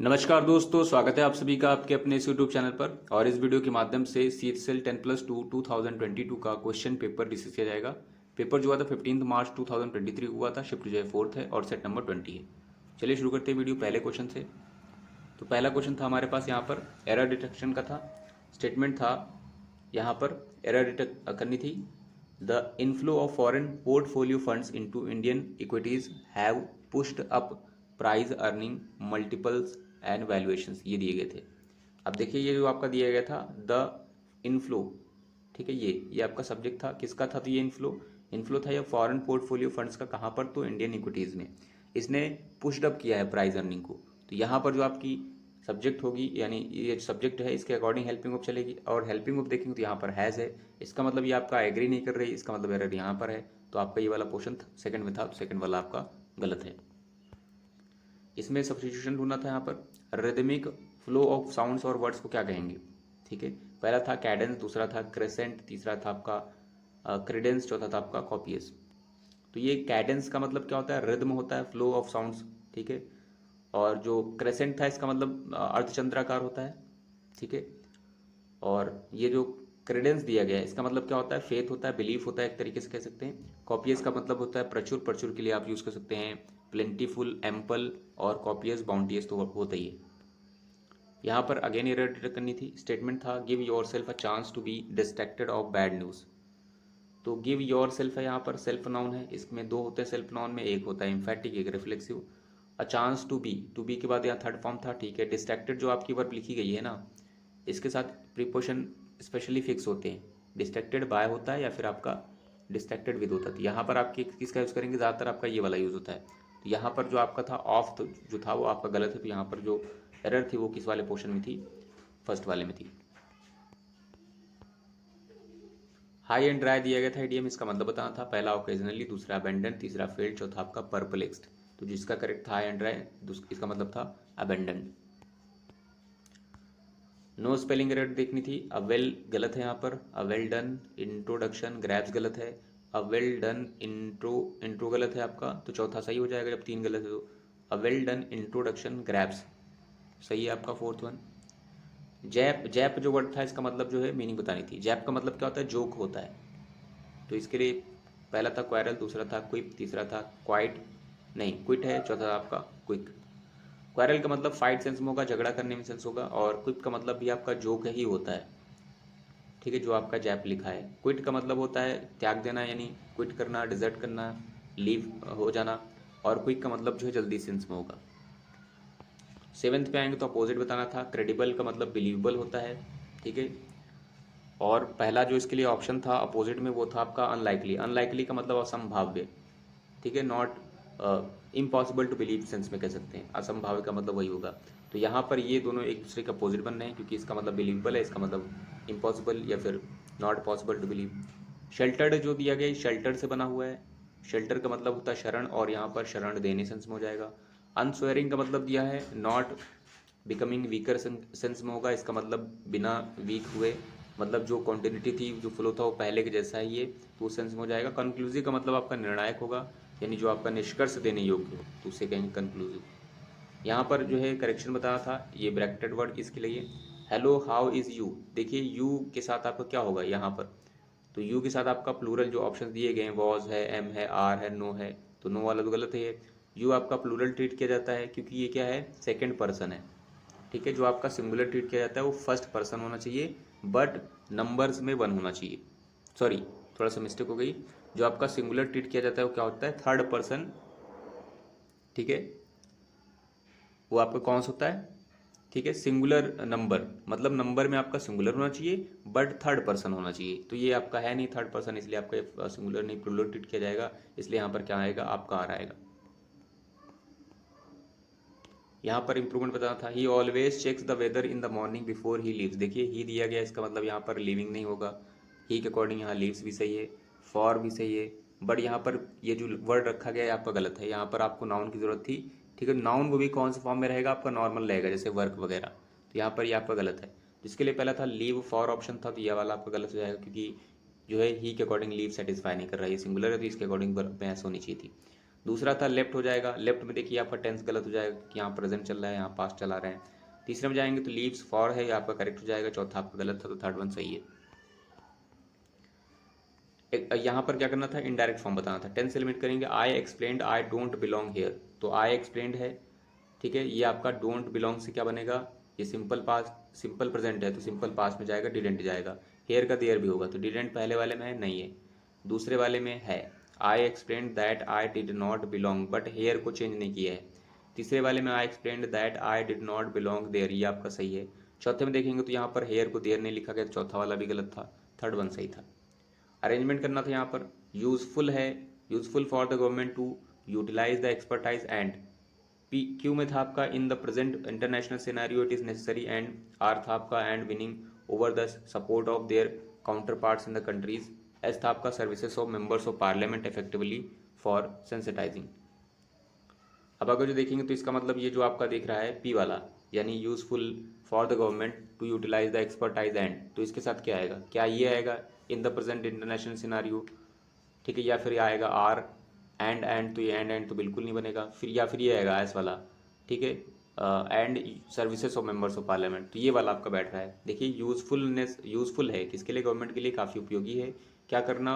नमस्कार दोस्तों, स्वागत है आप सभी का आपके अपने इस यूट्यूब चैनल पर। और इस वीडियो के माध्यम से CHSL 10+2 2022 का क्वेश्चन पेपर डिस्कस किया जाएगा। पेपर जो हुआ था 15 मार्च 2023 हुआ था। शिफ्ट जो है 4th है और सेट नंबर 20 है। चलिए शुरू करते हैं वीडियो पहले क्वेश्चन से। तो पहला क्वेश्चन था हमारे पास यहाँ पर एरर डिटेक्शन का था। स्टेटमेंट था यहाँ पर एरर डिटेक्ट करनी थी। The inflow of foreign portfolio funds into Indian equities have pushed up price earning multiples and valuations, ये दिए गए थे। अब देखिए ये जो आपका दिया गया था द इनफ्लो, ठीक है, ये आपका सब्जेक्ट था। किसका था? तो ये इनफ्लो था या फॉरेन पोर्टफोलियो फंड्स का। कहाँ पर? तो इंडियन इक्विटीज में। इसने पुश्ड अप किया है प्राइस अर्निंग को। तो यहाँ पर जो आपकी सब्जेक्ट होगी, यानी ये सब्जेक्ट है, इसके अकॉर्डिंग हेल्पिंग ऑफ चलेगी। और हेल्पिंग ऑफ देखेंगे तो यहाँ पर हैज़ है, इसका मतलब ये आपका एग्री नहीं कर रही, इसका मतलब एरर यहाँ पर है। तो आपका ये वाला पोर्शन सेकंड में था, तो सेकंड वाला आपका गलत है। इसमें सब्स्टिट्यूशन ढूंढना था। यहाँ पर रिदमिक फ्लो ऑफ साउंड्स और वर्ड्स को क्या कहेंगे? ठीक है, पहला था कैडेंस, दूसरा था क्रेसेंट, तीसरा था आपका क्रेडेंस, चौथा था आपका कॉपियस। तो ये कैडेंस का मतलब क्या होता है? रिदम होता है, फ्लो ऑफ साउंड्स, ठीक है। और जो क्रेसेंट था इसका मतलब अर्धचंद्राकार होता है, ठीक है। और ये जो क्रेडेंस दिया गया है इसका मतलब क्या होता है? फेथ होता है, बिलीफ होता है, एक तरीके से कह सकते हैं। कॉपियस का मतलब होता है प्रचुर, प्रचुर के लिए आप यूज कर सकते हैं प्लेंटीफुल, एम्पल, और कॉपियस, बाउंटियस तो होता ही है। यहाँ पर अगेन एरर डिटेक्ट करनी थी। स्टेटमेंट था give yourself a chance to be distracted of bad news. तो गिव योर सेल्फ है, यहाँ पर सेल्फ नाउन है। इसमें दो होते हैं सेल्फ नाउन में, एक होता है इम्फेटिक, एक reflexive. A chance to be के बाद यहाँ थर्ड फॉर्म था, ठीक है। डिस्ट्रैक्टेड जो आपकी वर्ब लिखी गई है ना, इसके साथ प्रीपोजिशन स्पेशली फिक्स होते हैं। डिस्ट्रैक्टेड बाय होता है या फिर आपका डिस्ट्रैक्टेड विद होता है। तो यहाँ पर आपकी किसका यूज़ करेंगे? ज़्यादातर आपका ये वाला यूज़ होता है। तो यहाँ पर जो आपका था ऑफ, तो जो था वो आपका गलत है। तो यहाँ पर जो एरर थी वो किस वाले पोर्शन में थी? फर्स्ट वाले में थी। हाई एंड ड्राई दिया गया था इडियम, इसका मतलब बताना था। पहला ओकेजनली, दूसरा अबेंडन, तीसरा फेल्ड, चौथा आपका परप्लेक्स्ड। तो जिसका करेक्ट था हाई एंड ड्राई, इसका मतलब था अबेंडन। नो स्पेलिंग एरर देखनी थी। अ वेल गलत है यहाँ पर। A well done, introduction, grabs गलत है। अ वेल डन इंट्रो गलत है आपका, तो चौथा सही हो जाएगा जब तीन गलत है तो। A well done introduction grabs सही है आपका फोर्थ वन। जैप, जैप जो वर्ड था इसका मतलब जो है मीनिंग बतानी थी। जैप का मतलब क्या होता है? जोक होता है। तो इसके लिए पहला था क्वारल, दूसरा था क्विप, तीसरा था क्वाइट, नहीं क्विट है, चौथा था आपका क्विक। क्वारल का मतलब फाइट सेंस में होगा, झगड़ा करने में सेंस होगा। और क्विप का मतलब भी आपका जोक ही होता है, ठीक है, जो आपका जैप लिखा है। क्विट का मतलब होता है त्याग देना, यानी क्विट करना, डिजर्ट करना, लीव हो जाना। और क्विक का मतलब जो है जल्दी सेंस में होगा। सेवेंथ पे आएंगे तो अपोजिट बताना था। क्रेडिबल का मतलब बिलीवेबल होता है, ठीक है। और पहला जो इसके लिए ऑप्शन था अपोजिट में वो था आपका अनलाइकली। अनलाइकली का मतलब असंभाव्य, ठीक है। Not impossible to believe sense में कह सकते हैं। असंभाव्य का मतलब वही होगा। तो यहाँ पर ये दोनों एक दूसरे के अपोजिट बन रहे हैं, क्योंकि इसका मतलब बिलीवेबल है, इसका मतलब इम्पॉसिबल या फिर not possible to believe. Sheltered जो दिया गया शेल्टर से बना हुआ है। शेल्टर का मतलब होता है शरण, और यहाँ पर शरण देने सेंस में हो जाएगा। अनस्वेयरिंग का मतलब दिया है नॉट बिकमिंग वीकर सेंस में होगा। इसका मतलब बिना वीक हुए, मतलब जो क्वांटिटी थी, जो फ्लो था वो पहले के जैसा ही है, तो उस सेंस में हो जाएगा। कंक्लूसिव का मतलब आपका निर्णायक होगा, यानी जो आपका निष्कर्ष देने योग्य हो, तो उसे कहेंगे कंक्लूसिव। यहाँ पर जो है करेक्शन बताना था, ये ब्रैकेटेड वर्ड किसके लिए? Hello how is you. देखिए यू के साथ आपका क्या होगा यहाँ पर? तो यू के साथ आपका प्लूरल जो ऑप्शन दिए गए हैं, वॉज है, एम है, आर है, नो है, तो नो वाला तो गलत है। यू आपका प्लूरल ट्रीट किया जाता है क्योंकि ये क्या है? सेकेंड पर्सन है, ठीक है। जो आपका सिंगुलर ट्रीट किया जाता है वो फर्स्ट पर्सन होना चाहिए, बट नंबर्स में वन होना चाहिए। सॉरी, थोड़ा सा मिस्टेक हो गई। जो आपका सिंगुलर ट्रीट किया जाता है वो क्या होता है? थर्ड पर्सन, ठीक है। वो आपका कौन सा होता है? ठीक है, सिंगुलर नंबर, मतलब नंबर में आपका सिंगुलर होना चाहिए बट थर्ड पर्सन होना चाहिए। तो ये आपका है नहीं थर्ड पर्सन, इसलिए आपका सिंगुलर नहीं प्लूरल ट्रीट किया जाएगा। इसलिए यहाँ पर क्या आएगा? आपका आ आएगा। यहाँ पर इंप्रूवमेंट बताना था। He always checks the weather in the morning before he leaves. देखिए ही दिया गया, इसका मतलब यहाँ पर लिविंग नहीं होगा। ही के अकॉर्डिंग यहाँ लीव्स भी सही है, फॉर भी सही है, बट यहाँ पर ये जो वर्ड रखा गया है आपका गलत है। यहाँ पर आपको नाउन की जरूरत थी, ठीक है। नाउन वो भी कौन से फॉर्म में रहेगा? आपका नॉर्मल रहेगा, जैसे वर्क वगैरह। तो यहाँ पर ये आपका गलत है। जिसके लिए पहला था लीव फॉर ऑप्शन था, तो यह वाला आपका गलत हो जाएगा, क्योंकि जो है ही के अकॉर्डिंग लीव सेटिस्फाई नहीं कर रहा है। ये सिंगुलर है तो इसके अकॉर्डिंग वर्ब में ऐसा होनी चाहिए थी। दूसरा था लेफ्ट हो जाएगा, लेफ्ट में देखिए आपका टेंस गलत हो जाएगा कि यहाँ प्रेजेंट चल रहा है, यहाँ पास्ट चला रहे हैं। तीसरे में जाएंगे तो लीव्स फॉर है, ये आपका करेक्ट हो जाएगा, चौथा आपका गलत था तो थर्ड वन सही है। यहाँ पर क्या करना था, इनडायरेक्ट फॉर्म बताना था। टेंस एलिमिनेट करेंगे, I explained I don't belong here, तो आई एक्सप्लेन्ड है, ठीक है, ये आपका डोंट बिलोंग से क्या बनेगा, ये सिंपल पास्ट सिंपल प्रेजेंट है तो सिंपल पास्ट में जाएगा, डिडेंट जाएगा। हेयर का देयर भी होगा तो डिडेंट पहले वाले में है, नहीं है, दूसरे वाले में है। I explained that I did not belong, but here को चेंज नहीं किया है। तीसरे वाले में I explained that I did not belong there, ये आपका सही है। चौथे में देखेंगे तो यहाँ पर हेयर को देयर नहीं लिखा गया तो चौथा वाला भी गलत था, थर्ड वन सही था। अरेंजमेंट करना था यहाँ पर, यूजफुल है, useful for the government to utilise the expertise and, P Q में था आपका in the present international scenario it is necessary and, R था आपका and winning over the support of their counterparts in the countries, S था आपका services of members of parliament effectively for sensitising. अब अगर जो देखेंगे तो इसका मतलब ये जो आपका दिख रहा है पी वाला, यानी useful for the government to utilise the expertise and, तो इसके साथ क्या आएगा, क्या ये आएगा in the present international scenario, ठीक है, या फिर आएगा आर एंड, तो ये एंड तो बिल्कुल नहीं बनेगा, फिर या फिर ये आएगा एस वाला, ठीक है, and services of members of parliament, तो ये वाला आपका बैठ रहा है। देखिए यूजफुलनेस, यूजफुल है किसके लिए, गवर्नमेंट के लिए काफ़ी उपयोगी है, क्या करना,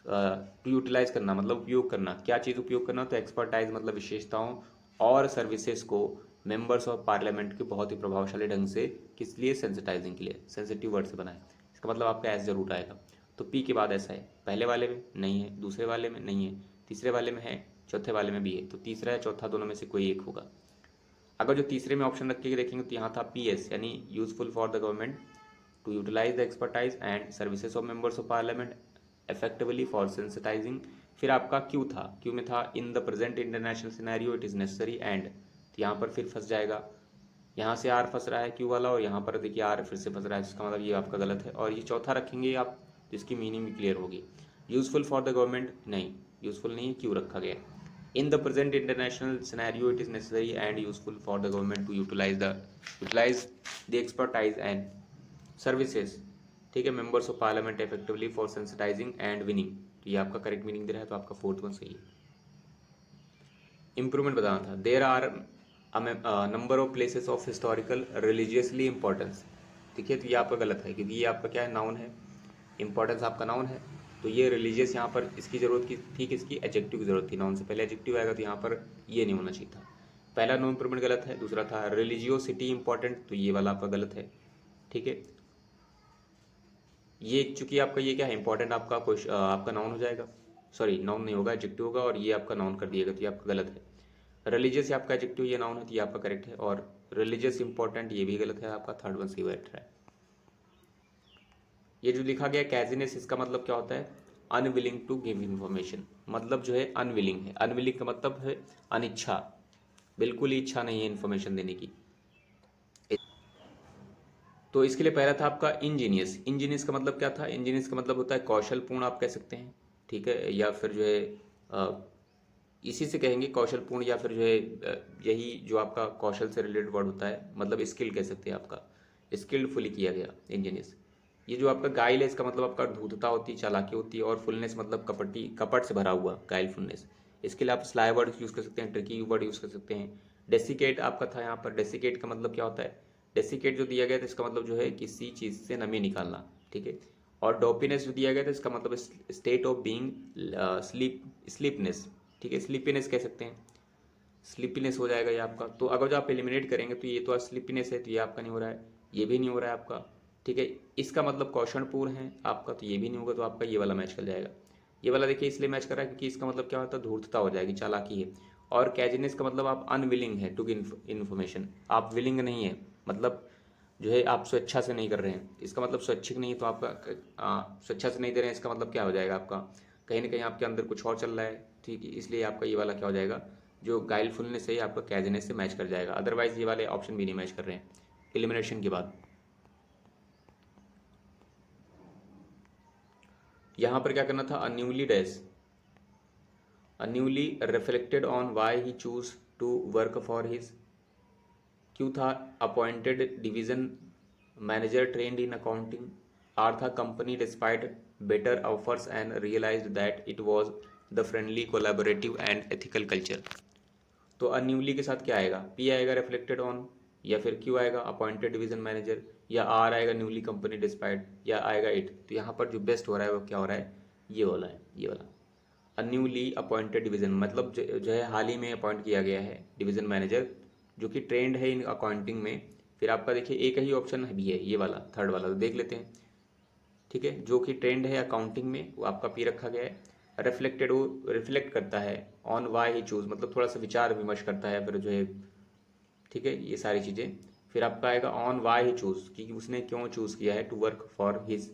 टू यूटिलाइज करना मतलब उपयोग करना, क्या चीज़ उपयोग करना, तो एक्सपर्टाइज मतलब विशेषताओं और सर्विसेज को मेंबर्स ऑफ पार्लियामेंट के बहुत ही प्रभावशाली ढंग से, किस लिए, सेंसिटाइजिंग के लिए, सेंसिटिव वर्ड से बनाए, इसका मतलब आपका एस जरूर आएगा। तो पी के बाद ऐसा है, पहले वाले में नहीं है, दूसरे वाले में नहीं है, तीसरे वाले में है, चौथे वाले में भी है, तो तीसरा या चौथा दोनों में से कोई एक होगा। अगर जो तीसरे में ऑप्शन रख के देखेंगे तो यहाँ था पी एस, यानी useful for the government to utilise the expertise and services of members of parliament effectively for sensitising. फिर आपका क्यू था, क्यू में था in the present international scenario it is necessary and, तो यहाँ पर फिर फंस जाएगा, यहाँ से आर फंस रहा है क्यू वाला और यहाँ पर देखिए आर फिर से फंस रहा है, इसका मतलब ये आपका गलत है। और ये चौथा रखेंगे आप तो इसकी मीनिंग भी क्लियर होगी। यूजफुल फॉर द गवर्नमेंट नहीं, यूजफुल नहीं है, क्यू रखा गया। In the present international scenario it is necessary and useful for the government to utilise the expertise and services, ठीक है, members of parliament effectively for sensitizing and winning, तो ये आपका करेक्ट मीनिंग दे रहा है, तो आपका फोर्थ वन सही है। इंप्रूवमेंट बताना था, there are number of places of historical religiously importance, देखिए तो ये आपका गलत है क्योंकि ये आपका क्या है, नाउन है, इंपॉर्टेंस आपका नाउन है, तो ये रिलीजियस यहाँ पर इसकी जरूरत की थी, किसकी, एडजेक्टिव की जरूरत थी, नाउन से पहले एडजेक्टिव आएगा तो यहाँ पर ये नहीं होना चाहिए था। पहला नो इंप्रूवमेंट गलत है, दूसरा था रिलीजियोसिटी इंपॉर्टेंट, तो ये वाला आपका गलत है, ठीक है। ये चूंकि आपका ये क्या है, इंपॉर्टेंट आपका आपका नाउन हो जाएगा, सॉरी नाउन नहीं होगा, एडजेक्टिव होगा, और ये आपका नाउन कर दिएगा तो ये आपका गलत है। रिलीजियस आपका एडजेक्टिव, ये नाउन है तो ये आपका करेक्ट है, और रिलीजियस इंपॉर्टेंट ये भी गलत है, आपका थर्ड वन सही बैठ रहा है। ये जो लिखा गया कैजीनेस, इसका मतलब क्या होता है, अनविलिंग टू गिव इन्फॉर्मेशन, मतलब जो है अनविलिंग है, अनविलिंग का मतलब है अनिच्छा, बिल्कुल ही इच्छा नहीं है इन्फॉर्मेशन देने की। तो इसके लिए पहला था आपका इंजीनियस, इंजीनियस का मतलब क्या था, इंजीनियस का मतलब होता है कौशलपूर्ण आप कह सकते हैं, ठीक है, या फिर जो है इसी से कहेंगे कौशलपूर्ण, या फिर जो है यही जो आपका कौशल से रिलेटेड वर्ड होता है, मतलब स्किल कह सकते हैं, आपका स्किल्डफुली किया गया इंजीनियस। ये जो आपका गाइल है, इसका मतलब आपका धूर्तता होती है, चालाकी होती है, और फुलनेस मतलब कपट से भरा हुआ, गाइल फुलनेस। इसके लिए आप स्लाई वर्ड यूज़ कर सकते हैं, ट्रिकी वर्ड यूज़ कर सकते हैं। डेसिकेट आपका था यहाँ पर, डेसिकेट का मतलब क्या होता है, डेसिकेट जो दिया गया था इसका मतलब जो है किसी चीज़ से नमी निकालना, ठीक है। और डोपीनेस जो दिया गया था इसका मतलब स्टेट ऑफ बीइंग स्लीपनेस, ठीक है, स्लीपीनेस कह सकते हैं, स्लीपीनेस हो जाएगा ये आपका। तो अगर जो आप एलिमिनेट करेंगे तो ये तो स्लीपीनेस है, तो ये आपका नहीं हो रहा है, ये भी नहीं हो रहा है आपका, ठीक है। इसका मतलब कौशलपूर्ण है आपका, तो ये भी नहीं होगा, तो आपका ये वाला मैच कर जाएगा। ये वाला देखिए इसलिए मैच कर रहा है क्योंकि इसका मतलब क्या होता है, धूर्तता हो जाएगी, चालाकी है। और कैजीनेस का मतलब आप अनविलिंग है टू गिव इन्फॉर्मेशन, आप विलिंग नहीं है, मतलब जो है आप स्वेच्छा से नहीं कर रहे हैं, इसका मतलब स्वैच्छिक नहीं है, तो आपका स्वेच्छा से नहीं दे रहे हैं, इसका मतलब क्या हो जाएगा आपका, कहीं ना कहीं आपके अंदर कुछ और चल रहा है, ठीक है, इसलिए आपका ये वाला क्या हो जाएगा, जो गाइलफुलनेस है आपका कैजीनेस से मैच कर जाएगा, अदरवाइज ये वाले ऑप्शन भी नहीं मैच कर रहे हैं एलिमिनेशन के बाद। यहाँ पर क्या करना था, a newly dash, a newly reflected on why he chose to work for his, Q था appointed division manager trained in accounting, R था company despite better offers and realized that it was the friendly collaborative and ethical culture. तो a newly के साथ क्या आएगा, P आएगा reflected on, या फिर क्यू आएगा अपॉइंटेड डिवीजन मैनेजर, या आर आएगा न्यूली कंपनी डिस्पाइट, या आएगा इट। तो यहाँ पर जो बेस्ट हो रहा है वो क्या हो रहा है, ये वाला है, ये वाला। अ न्यूली अपॉइंटेड डिवीजन मतलब जो है हाल ही में अपॉइंट किया गया है डिवीजन मैनेजर, जो कि ट्रेंड है इन अकाउंटिंग में। फिर आपका देखिए एक ही ऑप्शन भी है, ये वाला थर्ड वाला, तो देख लेते हैं। ठीक है, जो कि ट्रेंड है अकाउंटिंग में, वो आपका पी रखा गया है। रिफ्लेक्टेड, वो रिफ्लेक्ट करता है ऑन वाई ही चूज, मतलब थोड़ा सा विचार विमर्श करता है फिर जो है। ठीक है, ये सारी चीज़ें। फिर आपका आएगा ऑन वाई ही चूज, कि उसने क्यों चूज किया है to work for his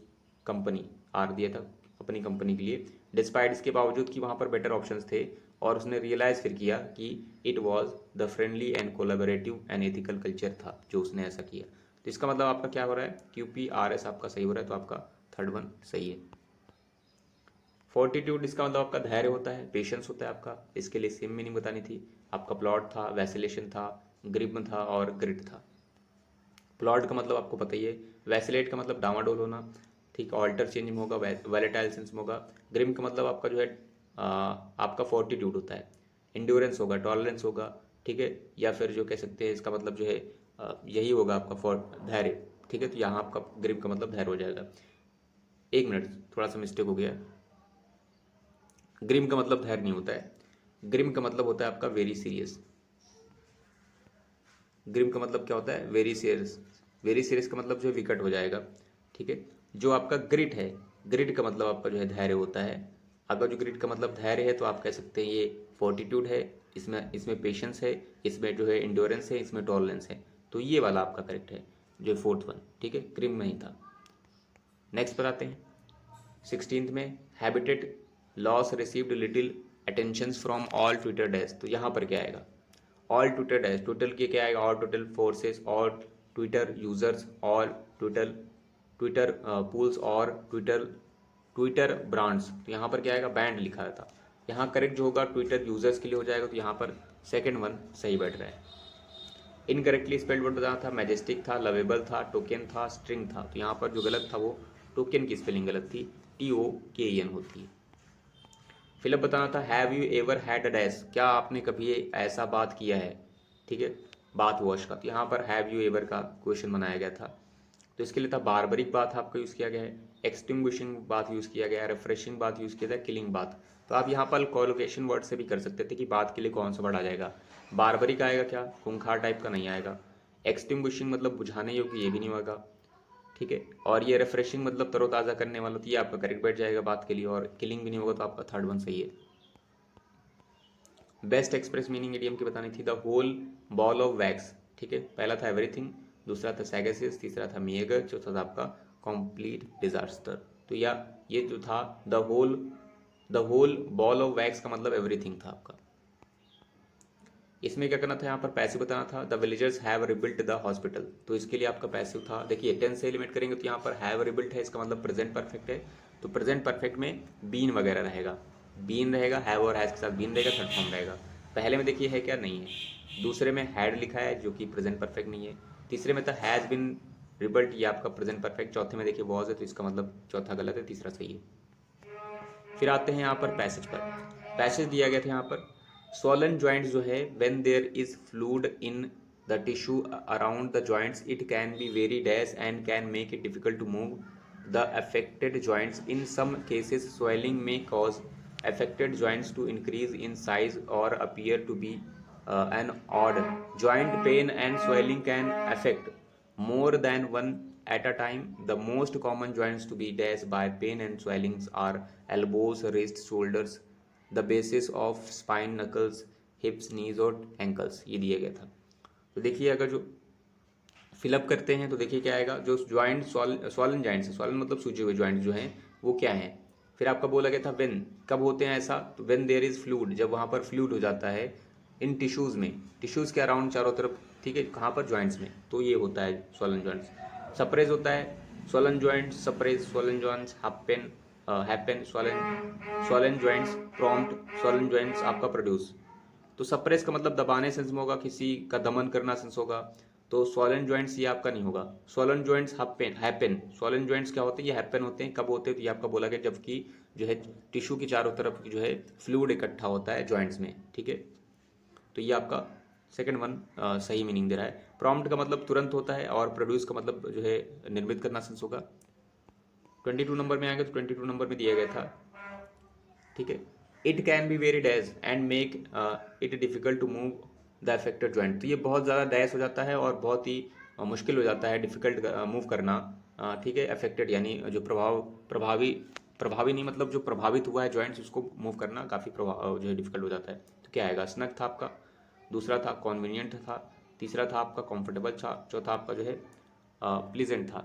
company, आर दिया था अपनी कंपनी के लिए, डिस्पाइट इसके बावजूद कि वहाँ पर बेटर ऑप्शंस थे, और उसने रियलाइज फिर किया कि it was the friendly and collaborative and ethical culture था जो उसने ऐसा किया। तो इसका मतलब आपका क्या हो रहा है, क्यू पी आर एस आपका सही हो रहा है, तो आपका थर्ड वन सही है। फोर्टिट्यूड इसका मतलब आपका धैर्य होता है, पेशेंस होता है आपका, इसके लिए सेम मीनिंग बतानी थी। आपका प्लॉट था, वैसिलेशन था, ग्रिम था और ग्रिट था। प्लॉट का मतलब आपको पता ही है, वैसिलेट का मतलब डामाडोल होना, ठीक, ऑल्टर चेंज में होगा, वैलेटाइल सेंस में होगा। ग्रिम का मतलब आपका जो है आपका फोर्टिट्यूड होता है, इंड्योरेंस होगा, टॉलरेंस होगा, ठीक है, या फिर जो कह सकते हैं इसका मतलब जो है यही होगा आपका धैर्य। ठीक है, तो यहाँ आपका ग्रिम का मतलब धैर्य हो जाएगा। एक मिनट, थोड़ा सा मिस्टेक हो गया, ग्रिम का मतलब धैर्य नहीं होता है, ग्रिम का मतलब होता है आपका वेरी सीरियस। ग्रिम का मतलब क्या होता है, वेरी सीरियस। वेरी सीरियस का मतलब जो है विकट हो जाएगा। ठीक है, जो आपका ग्रिट है, ग्रिट का मतलब आपका जो है धैर्य होता है। अगर जो ग्रिट का मतलब धैर्य है तो आप कह सकते हैं ये फोर्टिट्यूड है, इसमें इसमें पेशेंस है, इसमें जो है इंड्योरेंस है, इसमें टॉलरेंस है। तो ये वाला आपका करेक्ट है, जो फोर्थ वन। ठीक है, ग्रिम में ही था। नेक्स्ट पर आते हैं 16th में, habitat loss received little attention from all Twitter dash. तो यहाँ पर क्या आएगा, ऑल ट्विटर डैश, ट्विटर के क्या आएगा, all Twitter forces, all Twitter users, all Twitter Twitter pools और ट्विटर ट्विटर ब्रांड्स। तो यहाँ पर क्या आएगा, बैंड लिखा था। यहाँ करेक्ट जो होगा ट्विटर यूजर्स के लिए हो जाएगा, तो यहाँ पर सेकेंड वन सही बैठ रहा है। इनकरेक्टली स्पेल्ड वर्ड बताना था, मैजेस्टिक था, लवेबल था, टोकन था, स्ट्रिंग था। तो यहाँ पर जो गलत था वो टोकन की स्पेलिंग गलत थी, TOKN होती है। फिलअप बताना था, have you ever had a dash, क्या आपने कभी ऐसा बात किया है। ठीक है, बात वॉश का, तो यहाँ पर हैव यू एवर का क्वेश्चन बनाया गया था। तो इसके लिए था बारबरिक बात आपका यूज़ किया गया है, एक्सटिंग्विशिंग बात यूज़ किया गया है, रिफ्रेशिंग बात यूज़ किया था, किलिंग बात। तो आप यहाँ पर कोलोकेशन वर्ड से भी कर सकते थे कि बात के लिए कौन सा वर्ड आ जाएगा। बारबरिक आएगा क्या, खूंखार टाइप का नहीं आएगा। एक्सटिंग्विशिंग मतलब बुझाने योग्य, ये भी नहीं होगा। ठीक है, और ये रिफ्रेशिंग मतलब तरोताज़ा करने वाला, तो ये आपका करेक्ट बैठ जाएगा बात के लिए। और किलिंग भी नहीं होगा, तो आपका थर्ड वन सही है। बेस्ट एक्सप्रेस मीनिंग इडियम की बतानी थी, the whole ball of wax. ठीक है, पहला था एवरीथिंग, दूसरा था सैगेसियस, तीसरा था मिएगर, चौथा था आपका कंप्लीट डिजास्टर। तो या ये जो था the whole ball of wax का मतलब एवरीथिंग था आपका। इसमें क्या करना था, यहाँ पर पैसिव बताना था, the villagers have rebuilt the hospital. तो इसके लिए आपका पैसिव था, देखिए टेंस से एलिमेंट करेंगे तो यहाँ पर हैव रिबिल्ट है, इसका मतलब प्रेजेंट परफेक्ट है। तो प्रेजेंट परफेक्ट में बीन वगैरह रहेगा, बीन रहेगा, हैव और हैज के साथ बीन रहेगा, थर्ड फॉर्म रहेगा। पहले में देखिए है क्या, नहीं है। दूसरे में हैड लिखा है जो कि प्रेजेंट परफेक्ट नहीं है। तीसरे में था हैज बिन रिबल्ट, ये आपका प्रेजेंट परफेक्ट। चौथे में देखिए वॉज है, तो इसका मतलब चौथा गलत है, तीसरा सही है। फिर आते हैं यहाँ पर पैसेज पर। पैसेज दिया गया था यहाँ पर, स्वॉलन जॉइंट्स जो है, when there is fluid in the tissue around the joints it can be very dash and can make it difficult to move the affected joints. In some cases swelling may cause affected joints to increase in size or appear to be an odd. Joint pain and swelling can affect more than one at a time. The most common joints to be dashed by pain and swellings are elbows, wrists, shoulders, the bases of spine, knuckles, hips, knees और ankles। ये दिया गया था। तो देखिए अगर जो fill up करते हैं तो देखिए क्या आएगा, जो ज्वाइंट स्वॉलन जॉइंट्स, स्वॉलन मतलब सूजे हुए ज्वाइंट जो हैं वो क्या हैं। फिर आपका बोला गया था व्हेन, कब होते हैं ऐसा, तो व्हेन देयर इज फ्लूइड, जब वहाँ पर फ्लूइड हो जाता है इन टिश्यूज़ में, टिश्यूज़ के अराउंड चारों तरफ। ठीक है, कहाँ पर, ज्वाइंट्स में, तो ये होता है स्वॉलन जॉइंट्स। सप्रेस होता है swollen joints, suppress swollen joints, happen swollen joints, prompt swollen joints आपका प्रोड्यूस। तो सप्रेस का मतलब दबाने सेंस में होगा, किसी का दमन करना सेंस होगा। तो स्वॉलन जॉइंट्स ये आपका नहीं होगा। Swollen joints happen, swollen joints क्या होते हैं, ये हैपन होते हैं, कब होते हैं, तो ये आपका बोला गया जबकि जो है टिश्यू की चारों तरफ जो है फ्लूइड इकट्ठा होता है जॉइंट्स में, ठीक है। तो ये आपका सेकंड वन सही मीनिंग दे रहा है। प्रॉम्प्ट का मतलब तुरंत होता है और प्रोड्यूस का मतलब जो है निर्मित करना सेंस होगा। 22 नंबर में आएंगे तो 22 नंबर में दिया गया था, ठीक है, it can be very dash and make it difficult to move the affected joint. तो ये बहुत ज़्यादा डैश हो जाता है और बहुत ही मुश्किल हो जाता है डिफिकल्ट मूव करना, ठीक है। अफेक्टेड यानी जो प्रभावी नहीं, मतलब जो प्रभावित हुआ है जॉइंट्स उसको मूव करना काफ़ी जो है डिफिकल्ट हो जाता है। तो क्या आएगा, स्नग था आपका, दूसरा था कॉन्वीनियंट था, तीसरा था आपका कंफर्टेबल था, चौथा आपका जो है प्लीजेंट था,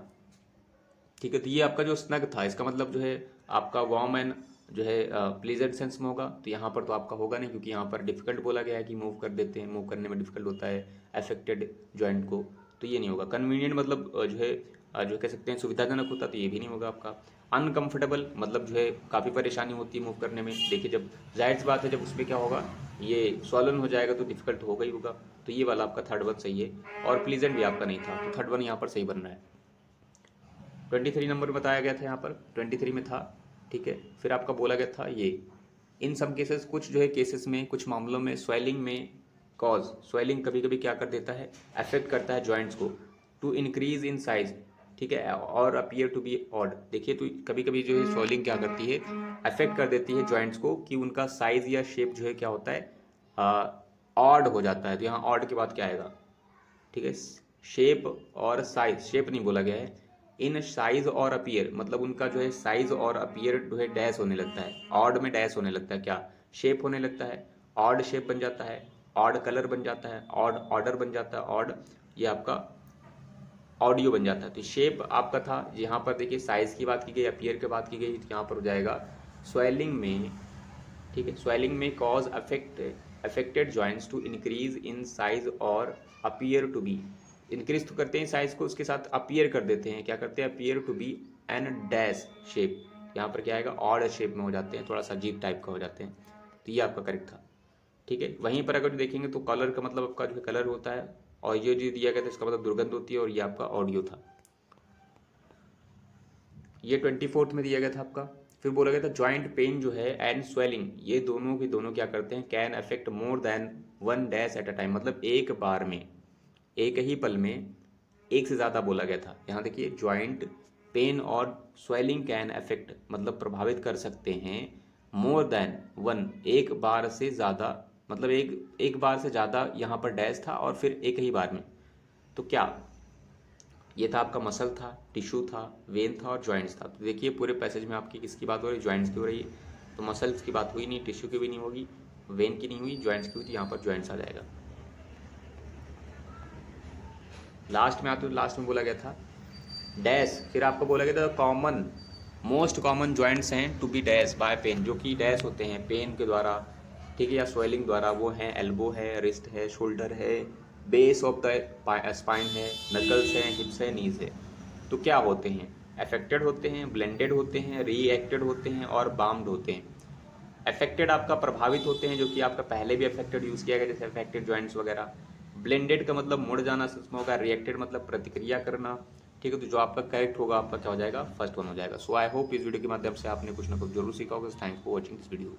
ठीक है। तो ये आपका जो स्नग था इसका मतलब जो है आपका वार्म एंड जो है प्लीजेंट सेंस में होगा। तो यहाँ पर तो आपका होगा नहीं, क्योंकि यहाँ पर डिफिकल्ट बोला गया है कि मूव कर देते हैं, मूव करने में डिफिकल्ट होता है अफेक्टेड जॉइंट को, तो ये नहीं होगा। कन्वीनियंट मतलब जो है जो कह सकते हैं सुविधाजनक होता, तो ये भी नहीं होगा आपका। अनकंफर्टेबल मतलब जो है काफ़ी परेशानी होती है मूव करने में। देखिए जब जाहिर सी बात है जब उसमें क्या होगा, ये स्वॉलन हो जाएगा तो डिफिकल्ट होगा ही होगा। तो ये वाला आपका थर्ड वन सही है और प्लीजेंट भी आपका नहीं था, तो थर्ड वन यहाँ पर सही बन रहा है। 23 नंबर में बताया गया था, यहाँ पर 23 में था, ठीक है। फिर आपका बोला गया था ये इन सम केसेस, कुछ जो है केसेस में, कुछ मामलों में स्वेलिंग में कॉज, स्वेलिंग कभी कभी क्या कर देता है, अफेक्ट करता है जॉइंट्स को, टू इंक्रीज इन साइज, ठीक है, और अपीयर टू बी ऑड। देखिए तो कभी कभी जो है स्वेलिंग क्या करती है, अफेक्ट कर देती है जॉइंट्स को कि उनका साइज या शेप जो है क्या होता है, ऑड हो जाता है। तो यहाँ ऑड के बाद क्या आएगा, ठीक है, शेप और साइज, शेप नहीं बोला गया है, इन साइज और अपीयर, मतलब उनका जो है साइज और अपीयर जो है डैश होने लगता है, ऑड में डैश होने लगता है, क्या शेप होने लगता है, ऑड शेप बन जाता है, ऑड कलर बन जाता है, ऑड ऑर्डर बन जाता है, ऑड ये आपका ऑडियो बन जाता है। तो शेप आपका था, यहाँ पर देखिए साइज की बात की गई, अपीयर की बात की गई, तो यहाँ पर हो जाएगा स्वेलिंग में, ठीक है, swelling may cause affected joints to increase in size और अपीयर टू बी, इंक्रीज तो करते हैं साइज को, उसके साथ अपीयर कर देते हैं, क्या करते हैं, appear to be an dash shape, यहाँ पर क्या आएगा, ऑड शेप में हो जाते हैं, थोड़ा सा अजीब टाइप का हो जाते हैं। तो ये आपका करेक्ट था, ठीक है। वहीं पर अगर देखेंगे तो कलर का मतलब आपका जो कलर होता है, और ये जो दिया गया था इसका मतलब दुर्गंध होती है, और ये आपका ऑडियो था। ये 24 में दिया गया था आपका। फिर बोला गया था ज्वाइंट पेन जो है एंड स्वेलिंग, ये दोनों के दोनों क्या करते हैं, can affect more than one dash at a time, मतलब एक बार में, एक ही पल में एक से ज़्यादा बोला गया था। यहाँ देखिए ज्वाइंट पेन और स्वेलिंग कैन अफेक्ट मतलब प्रभावित कर सकते हैं, मोर देन वन एक बार से ज़्यादा, मतलब एक बार से ज़्यादा यहाँ पर डैश था और फिर एक ही बार में। तो क्या ये था, आपका मसल था, टिश्यू था, वेन था और जॉइंट्स था। तो देखिए पूरे पैसेज में आपकी किसकी बात हो रही है, जॉइंट्स की हो रही है। तो मसल्स की बात हुई नहीं, टिश्यू की भी नहीं होगी, वेन की नहीं हुई, जॉइंट्स की हुई, तो यहाँ पर जॉइंट्स आ जाएगा। लास्ट में आते, लास्ट में बोला गया था डैश, फिर आपको बोला गया था कॉमन मोस्ट कॉमन जॉइंट्स हैं to be dash by pain, जो कि डैश होते हैं पेन के द्वारा, ठीक है, या स्वेलिंग द्वारा। वो हैं एल्बो है, रिस्ट है, शोल्डर है, बेस ऑफ द स्पाइन है, नकल्स हैं, हिप्स है, नीज है। तो क्या होते हैं, अफेक्टेड होते हैं, ब्लेंडेड होते हैं, रीएक्टेड होते हैं और बाम्ड होते हैं। अफेक्टेड आपका प्रभावित होते हैं, जो कि आपका पहले भी अफेक्टेड यूज़ किया गया, जैसे अफेक्टेड जॉइंट्स वगैरह। ब्लेंडेड का मतलब मुड़ जाना सच होगा, रिएक्टेड मतलब प्रतिक्रिया करना, ठीक है। तो जो आपका करेक्ट होगा आपका क्या हो जाएगा, फर्स्ट वन हो जाएगा। सो आई होप इस वीडियो के माध्यम से आपने कुछ ना कुछ जरूर सीखा होगा। Thanks for watching this video.